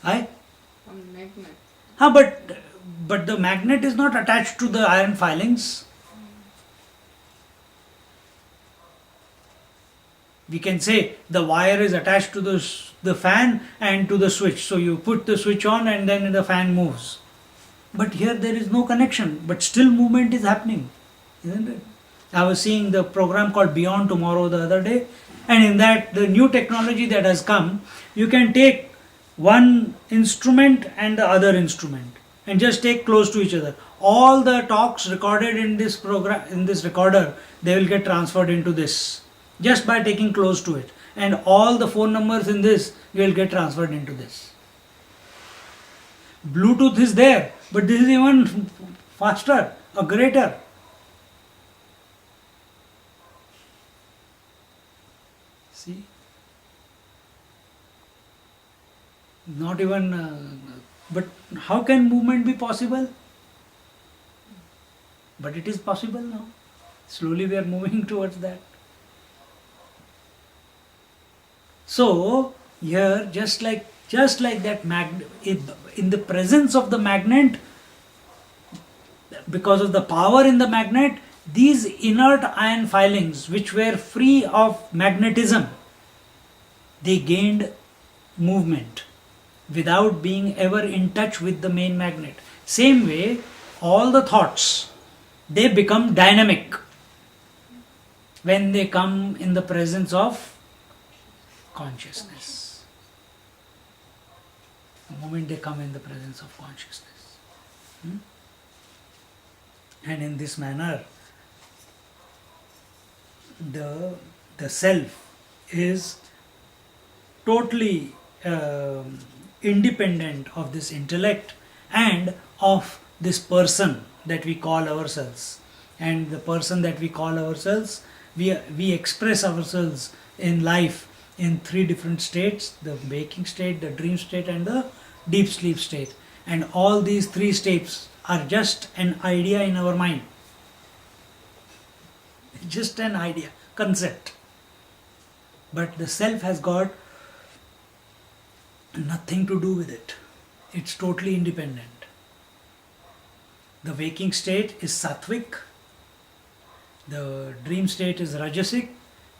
I? A magnet. But the magnet is not attached to the iron filings. We can say the wire is attached to the fan and to the switch. So you put the switch on and then the fan moves. But here there is no connection, but still movement is happening, isn't it? I was seeing the program called Beyond Tomorrow the other day, and in that, the new technology that has come, you can take one instrument and the other instrument and just take close to each other. All the talks recorded in this program, in this recorder, they will get transferred into this just by taking close to it, and all the phone numbers in this will get transferred into this. Bluetooth is there, but this is even faster or greater. See? Not even. But how can movement be possible? But it is possible now. Slowly we are moving towards that. So here, just like that magnet, in the presence of the magnet, because of the power in the magnet, these inert iron filings, which were free of magnetism, they gained movement without being ever in touch with the main magnet. Same way, all the thoughts, they become dynamic when they come in the presence of consciousness. The moment they come in the presence of consciousness. And in this manner, the self is totally independent of this intellect and of this person that we call ourselves. And the person that we call ourselves, we express ourselves in life in three different states: the waking state, the dream state, and the deep sleep state. And all these three states are just an idea in our mind. Just an idea, concept. But the self has got nothing to do with it. It's totally independent. The waking state is sattvic, the dream state is rajasic,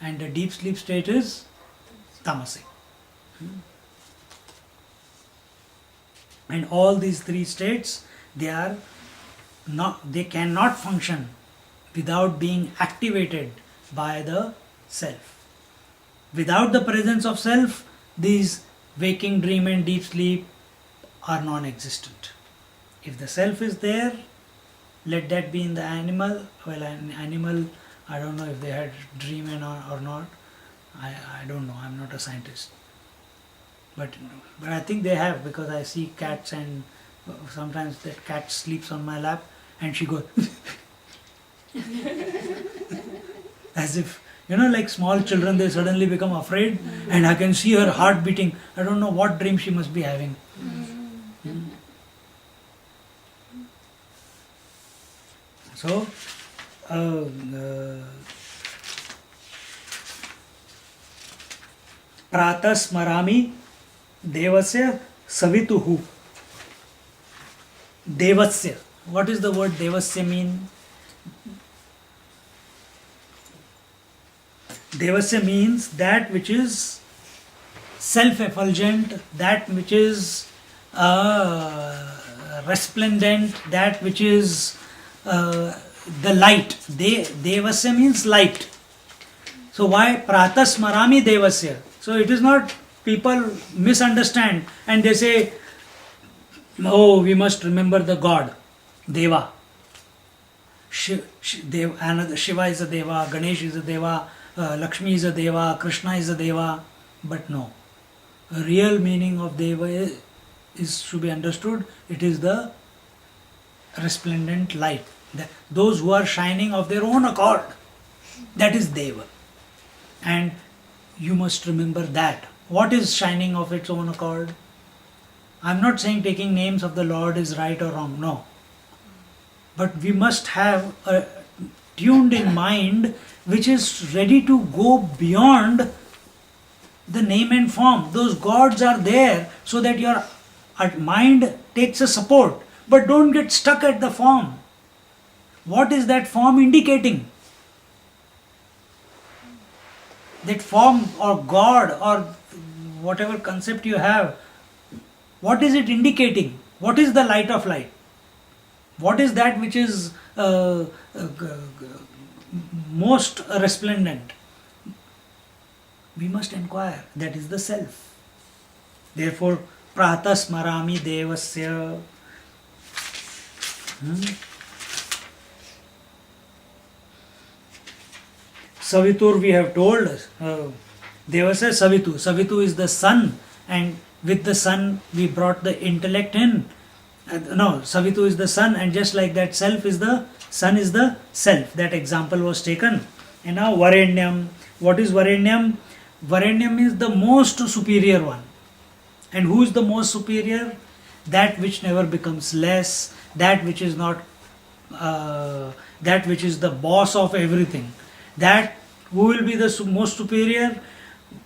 and the deep sleep state is tamasic. And all these three states, they cannot function without being activated by the self. Without the presence of self, these waking, dream and deep sleep are non-existent. If the self is there, let that be in the animal. Well, an animal, I don't know if they had dream or not. I don't know, I'm not a scientist. But I think they have, because I see cats, and sometimes that cat sleeps on my lap and she goes as if, like small children, they suddenly become afraid, and I can see her heart beating. I don't know what dream she must be having. So, Prata Smarami Devasya Savituhu. Devasya. What is the word Devasya mean? Devasya means that which is self-effulgent, that which is resplendent, that which is the light. Devasya means light. So why Prata Smarami Devasya? So it is not, people misunderstand and they say, oh, we must remember the God, Deva. Shiva is a Deva, Ganesh is a Deva, Lakshmi is a Deva, Krishna is a Deva. But no, a real meaning of Deva is should be understood. It is the resplendent light. Those who are shining of their own accord, that is Deva. And you must remember that. What is shining of its own accord? I'm not saying taking names of the Lord is right or wrong, no. But we must have a tuned in mind which is ready to go beyond the name and form. Those gods are there so that your Mind takes a support, but don't get stuck at the form. What is that form indicating? That form or God or whatever concept you have, what is it indicating? What is the light of light? What is that which is most resplendent? We must inquire. That is the self. Therefore, prata smarami devasya. Savitur, we have told, Devasya Savitu. Savitu is the sun, and with the sun we brought the intellect in. No, Savitu is the sun, and just like that, self is the sun is the self. That example was taken. And now Varenyam. What is Varenyam? Varenyam is the most superior one. And who is the most superior? That which never becomes less, that which is not, that which is the boss of everything. That who will be the most superior?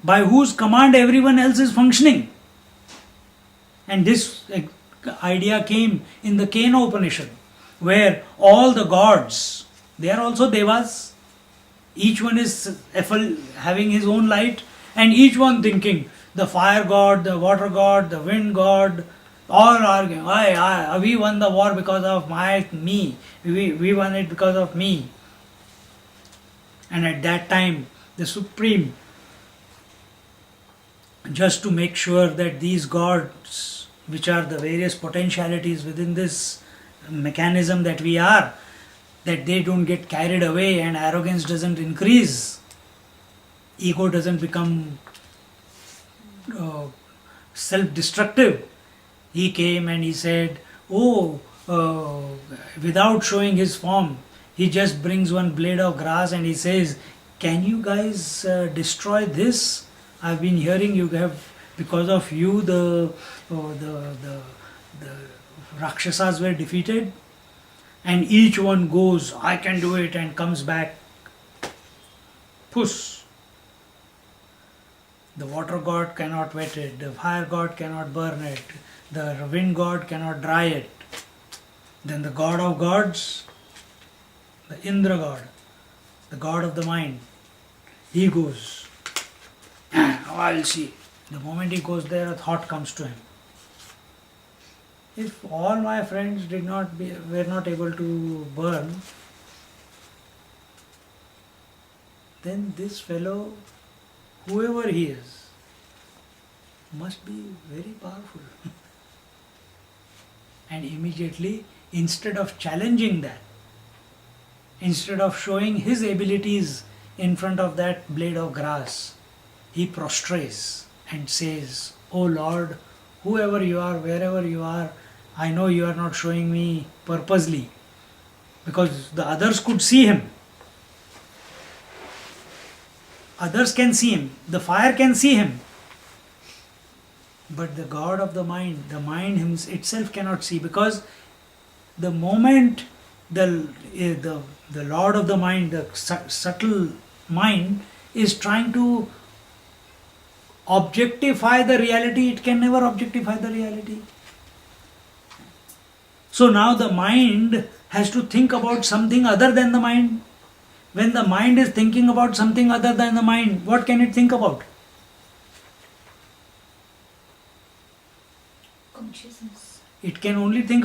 By whose command everyone else is functioning. And this idea came in the Kena Upanishad, where all the gods, they are also devas. Each one is having his own light, and each one thinking, the fire god, the water god, the wind god, all arguing, we won the war because of me, we won it because of me. And at that time, the Supreme, just to make sure that these gods, which are the various potentialities within this mechanism that we are, that they don't get carried away and arrogance doesn't increase, ego doesn't become self-destructive. He came and he said, without showing his form, he just brings one blade of grass and he says, can you guys destroy this? I've been hearing you have, because of you, the Rakshasas were defeated. And each one goes, I can do it, and comes back. Puss. The water god cannot wet it, the fire god cannot burn it, the wind god cannot dry it. Then the god of gods, the Indra god, the god of the mind, he goes, I'll see. The moment he goes there, a thought comes to him. If all my friends were not able to burn, then this fellow, whoever he is, must be very powerful. And immediately, instead of challenging that, instead of showing his abilities in front of that blade of grass, he prostrates and says, O Lord, whoever you are, wherever you are, I know you are not showing me purposely, because the others could see him. Others can see him, the fire can see him. But the God of the mind itself cannot see, because the moment the Lord of the mind, the subtle mind, is trying to objectify the reality, it can never objectify the reality. So now the mind has to think about something other than the mind. When the mind is thinking about something other than the mind, what can it think about? Consciousness. It can only think about